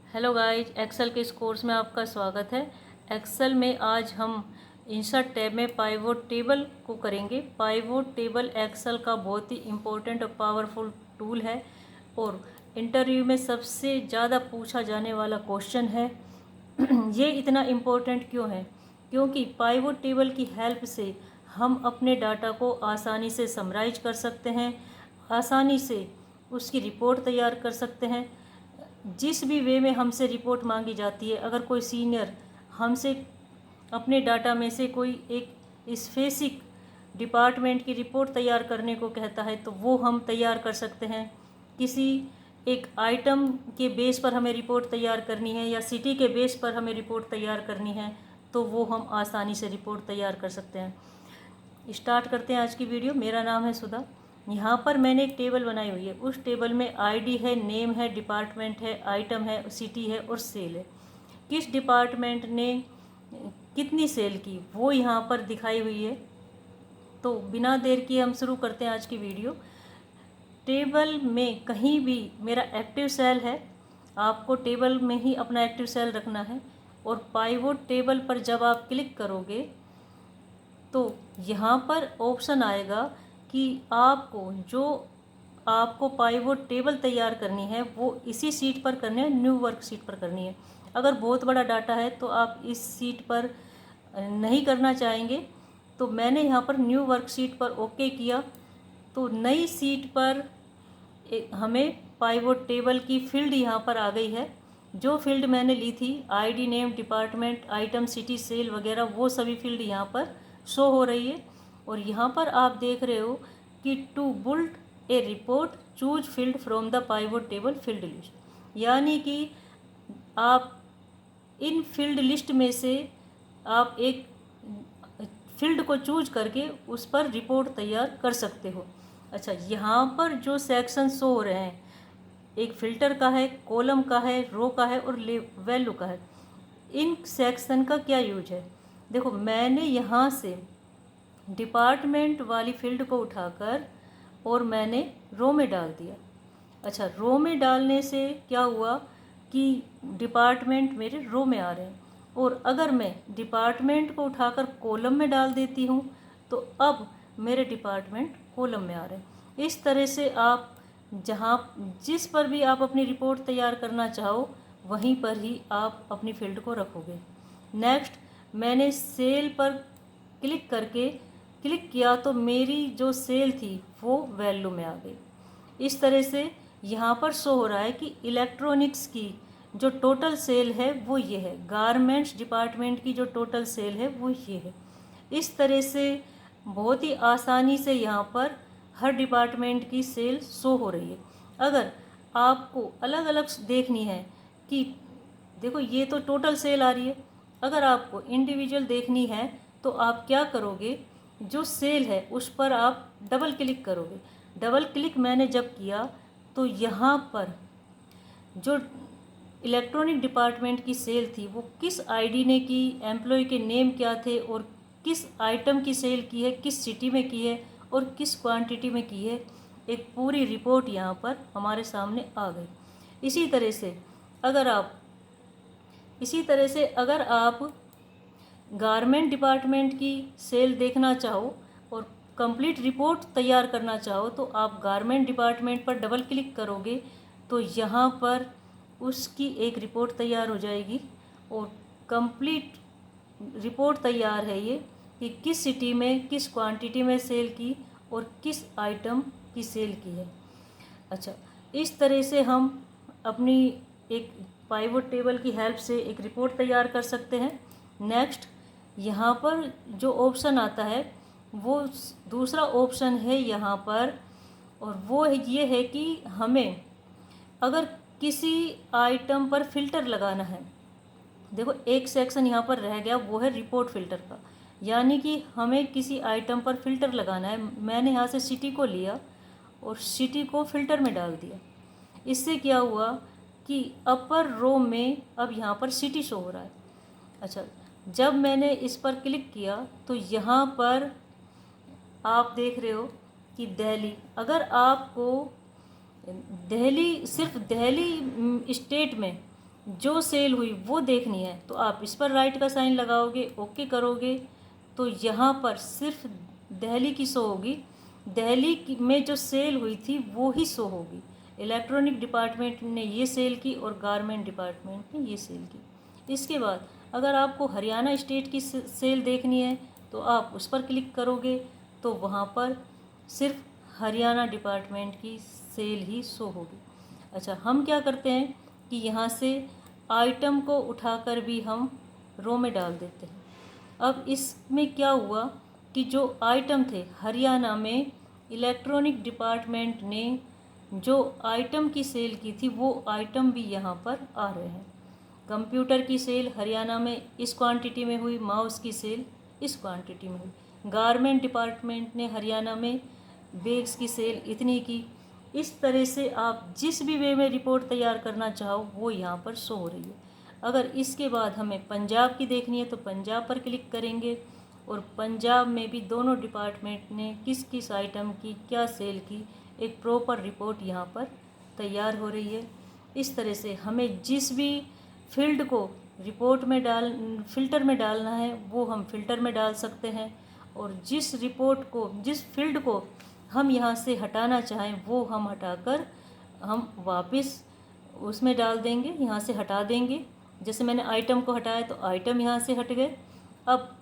Hello guys, Excel के इस course में आपका स्वागत है। एक्सेल में आज हम इंसर्ट टैब में पाइवोट टेबल को करेंगे। पाइवोट टेबल एक्सेल का बहुत ही इम्पोर्टेंट और पावरफुल टूल है और इंटरव्यू में सबसे ज़्यादा पूछा जाने वाला क्वेश्चन है। ये इतना इम्पोर्टेंट क्यों है? क्योंकि पाइवोट टेबल की हेल्प से हम अपने डाटा को आसानी से समराइज कर सकते हैं, आसानी से उसकी रिपोर्ट तैयार कर सकते हैं। जिस भी वे में हमसे रिपोर्ट मांगी जाती है, अगर कोई सीनियर हमसे अपने डाटा में से कोई एक स्पेसिफिक डिपार्टमेंट की रिपोर्ट तैयार करने को कहता है तो वो हम तैयार कर सकते हैं। किसी एक आइटम के बेस पर हमें रिपोर्ट तैयार करनी है या सिटी के बेस पर हमें रिपोर्ट तैयार करनी है तो वो हम आसानी से रिपोर्ट तैयार कर सकते हैं। स्टार्ट करते हैं आज की वीडियो। मेरा नाम है सुधा। यहाँ पर मैंने एक टेबल बनाई हुई है। उस टेबल में आईडी है, नेम है, डिपार्टमेंट है, आइटम है, सिटी है और सेल है। किस डिपार्टमेंट ने कितनी सेल की वो यहाँ पर दिखाई हुई है। तो बिना देर किए हम शुरू करते हैं आज की वीडियो। टेबल में कहीं भी मेरा एक्टिव सेल है, आपको टेबल में ही अपना एक्टिव सेल रखना है। और पाइवोट टेबल पर जब आप क्लिक करोगे तो यहाँ पर ऑप्शन आएगा कि आपको पाइवोट टेबल तैयार करनी है वो इसी सीट पर करनी है, न्यू वर्कशीट पर करनी है। अगर बहुत बड़ा डाटा है तो आप इस सीट पर नहीं करना चाहेंगे तो मैंने यहाँ पर न्यू वर्कशीट पर ओके किया। तो नई सीट पर हमें पाइवोट टेबल की फील्ड यहाँ पर आ गई है। जो फील्ड मैंने ली थी, ID, name, department, item, city, sale वगैरह, वो सभी फील्ड यहाँ पर शो हो रही है। और यहाँ पर आप देख रहे हो कि to build a report choose field from the pivot table field list, यानी कि आप इन फील्ड लिस्ट में से आप एक फील्ड को चूज करके उस पर रिपोर्ट तैयार कर सकते हो। अच्छा, यहाँ पर जो सेक्शन शो हो रहे हैं, एक फ़िल्टर का है, कॉलम का है, रो का है और वैल्यू का है। इन सेक्शन का क्या यूज है? देखो, मैंने यहाँ से डिपार्टमेंट वाली फील्ड को उठाकर और मैंने रो में डाल दिया। अच्छा, रो में डालने से क्या हुआ कि डिपार्टमेंट मेरे रो में आ रहे हैं। और अगर मैं डिपार्टमेंट को उठाकर कॉलम में डाल देती हूँ तो अब मेरे डिपार्टमेंट कॉलम में आ रहे हैं। इस तरह से आप जिस पर भी आप अपनी रिपोर्ट तैयार करना चाहो वहीं पर ही आप अपनी फील्ड को रखोगे। नेक्स्ट, मैंने सेल पर क्लिक किया तो मेरी जो सेल थी वो वैल्यू में आ गई। इस तरह से यहाँ पर शो हो रहा है कि इलेक्ट्रॉनिक्स की जो टोटल सेल है वो ये है, गारमेंट्स डिपार्टमेंट की जो टोटल सेल है वो ये है। इस तरह से बहुत ही आसानी से यहाँ पर हर डिपार्टमेंट की सेल शो हो रही है। अगर आपको अलग अलग देखनी है कि देखो ये तो टोटल सेल आ रही है, अगर आपको इंडिविजुअल देखनी है तो आप क्या करोगे, जो सेल है उस पर आप डबल क्लिक करोगे। डबल क्लिक मैंने जब किया तो यहाँ पर जो इलेक्ट्रॉनिक डिपार्टमेंट की सेल थी वो किस आईडी ने की, एम्प्लॉय के नेम क्या थे और किस आइटम की सेल की है, किस सिटी में की है और किस क्वांटिटी में की है, एक पूरी रिपोर्ट यहाँ पर हमारे सामने आ गई। इसी तरह से अगर आप गारमेंट डिपार्टमेंट की सेल देखना चाहो और कंप्लीट रिपोर्ट तैयार करना चाहो तो आप गारमेंट डिपार्टमेंट पर डबल क्लिक करोगे तो यहाँ पर उसकी एक रिपोर्ट तैयार हो जाएगी और कंप्लीट रिपोर्ट तैयार है ये कि किस सिटी में किस क्वांटिटी में सेल की और किस आइटम की सेल की है। अच्छा, इस तरह से हम अपनी एक पाइवोट टेबल की हेल्प से एक रिपोर्ट तैयार कर सकते हैं। नेक्स्ट, यहाँ पर जो ऑप्शन आता है वो दूसरा ऑप्शन है यहाँ पर, और वो ये है कि हमें अगर किसी आइटम पर फ़िल्टर लगाना है। देखो, एक सेक्शन यहाँ पर रह गया, वो है रिपोर्ट फ़िल्टर का, यानी कि हमें किसी आइटम पर फ़िल्टर लगाना है। मैंने यहाँ से सिटी को लिया और सिटी को फ़िल्टर में डाल दिया। इससे क्या हुआ कि अपर रो में अब यहाँ पर सिटी शो हो रहा है। अच्छा, जब मैंने इस पर क्लिक किया तो यहाँ पर आप देख रहे हो कि दिल्ली, अगर आपको दिल्ली, सिर्फ दिल्ली स्टेट में जो सेल हुई वो देखनी है तो आप इस पर राइट का साइन लगाओगे, ओके करोगे, तो यहाँ पर सिर्फ दिल्ली की शो होगी। में जो सेल हुई थी वो ही शो होगी। इलेक्ट्रॉनिक डिपार्टमेंट ने ये सेल की और गारमेंट डिपार्टमेंट ने ये सेल की। इसके बाद अगर आपको हरियाणा स्टेट की सेल देखनी है तो आप उस पर क्लिक करोगे तो वहाँ पर सिर्फ हरियाणा डिपार्टमेंट की सेल ही शो होगी। अच्छा, हम क्या करते हैं कि यहाँ से आइटम को उठाकर भी हम रो में डाल देते हैं। अब इसमें क्या हुआ कि जो आइटम थे हरियाणा में, इलेक्ट्रॉनिक डिपार्टमेंट ने जो आइटम की सेल की थी वो आइटम भी यहाँ पर आ रहे हैं। कंप्यूटर की सेल हरियाणा में इस क्वांटिटी में हुई, माउस की सेल इस क्वांटिटी में हुई। गारमेंट डिपार्टमेंट ने हरियाणा में बैग्स की सेल इतनी की। इस तरह से आप जिस भी वे में रिपोर्ट तैयार करना चाहो वो यहाँ पर शो हो रही है। अगर इसके बाद हमें पंजाब की देखनी है तो पंजाब पर क्लिक करेंगे और पंजाब में भी दोनों डिपार्टमेंट ने किस किस आइटम की क्या सेल की एक प्रॉपर रिपोर्ट यहाँ पर तैयार हो रही है। इस तरह से हमें जिस भी फील्ड को रिपोर्ट में फ़िल्टर में डालना है वो हम फ़िल्टर में डाल सकते हैं, और जिस रिपोर्ट को, जिस फील्ड को हम यहाँ से हटाना चाहें वो हम हटाकर हम वापस उसमें डाल देंगे, यहाँ से हटा देंगे। जैसे मैंने आइटम को हटाया तो आइटम यहाँ से हट गए। अब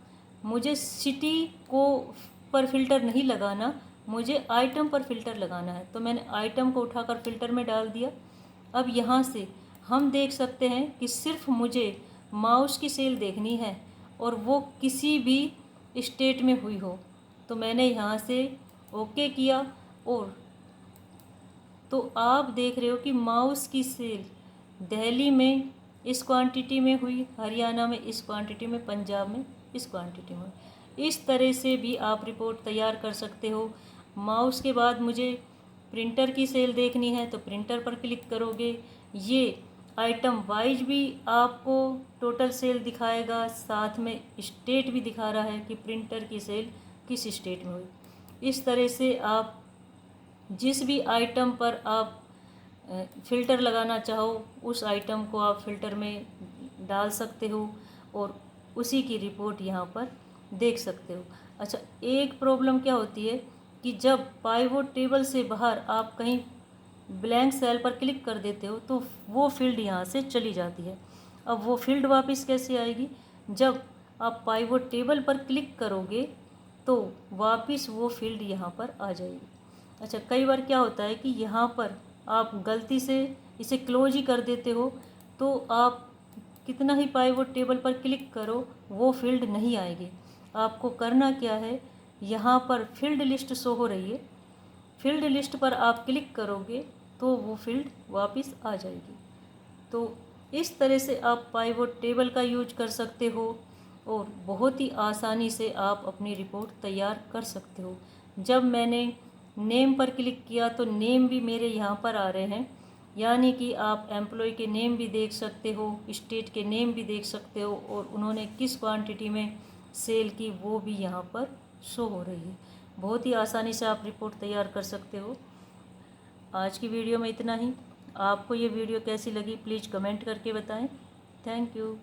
मुझे सिटी को पर फिल्टर नहीं लगाना, मुझे आइटम पर फिल्टर लगाना है, तो मैंने आइटम को उठाकर फिल्टर में डाल दिया। अब यहाँ से हम देख सकते हैं कि सिर्फ मुझे माउस की सेल देखनी है और वो किसी भी स्टेट में हुई हो, तो मैंने यहाँ से ओके किया। और तो आप देख रहे हो कि माउस की सेल दिल्ली में इस क्वांटिटी में हुई, हरियाणा में इस क्वांटिटी में, पंजाब में इस क्वांटिटी में। इस तरह से भी आप रिपोर्ट तैयार कर सकते हो। माउस के बाद मुझे प्रिंटर की सेल देखनी है तो प्रिंटर पर क्लिक करोगे। ये आइटम वाइज भी आपको टोटल सेल दिखाएगा, साथ में स्टेट भी दिखा रहा है कि प्रिंटर की सेल किस स्टेट में हुई। इस तरह से आप जिस भी आइटम पर आप फ़िल्टर लगाना चाहो उस आइटम को आप फ़िल्टर में डाल सकते हो और उसी की रिपोर्ट यहाँ पर देख सकते हो। अच्छा, एक प्रॉब्लम क्या होती है कि जब पाइवोट टेबल से बाहर आप कहीं ब्लैंक सेल पर क्लिक कर देते हो तो वो फील्ड यहाँ से चली जाती है। अब वो फील्ड वापस कैसे आएगी? जब आप पाइवोट टेबल पर क्लिक करोगे तो वापस वो फील्ड यहाँ पर आ जाएगी। अच्छा, कई बार क्या होता है कि यहाँ पर आप गलती से इसे क्लोज ही कर देते हो तो आप कितना ही पाइवोट टेबल पर क्लिक करो वो फील्ड नहीं आएगी। आपको करना क्या है, यहाँ पर फील्ड लिस्ट शो हो रही है, फील्ड लिस्ट पर आप क्लिक करोगे तो वो फील्ड वापस आ जाएगी। तो इस तरह से आप पाइवोट टेबल का यूज कर सकते हो और बहुत ही आसानी से आप अपनी रिपोर्ट तैयार कर सकते हो। जब मैंने नेम पर क्लिक किया तो नेम भी मेरे यहाँ पर आ रहे हैं, यानी कि आप एम्प्लॉय के नेम भी देख सकते हो, स्टेट के नेम भी देख सकते हो और उन्होंने किस क्वांटिटी में सेल की वो भी यहाँ पर शो हो रही है। बहुत ही आसानी से आप रिपोर्ट तैयार कर सकते हो। आज की वीडियो में इतना ही। आपको ये वीडियो कैसी लगी प्लीज़ कमेंट करके बताएं। Thank you.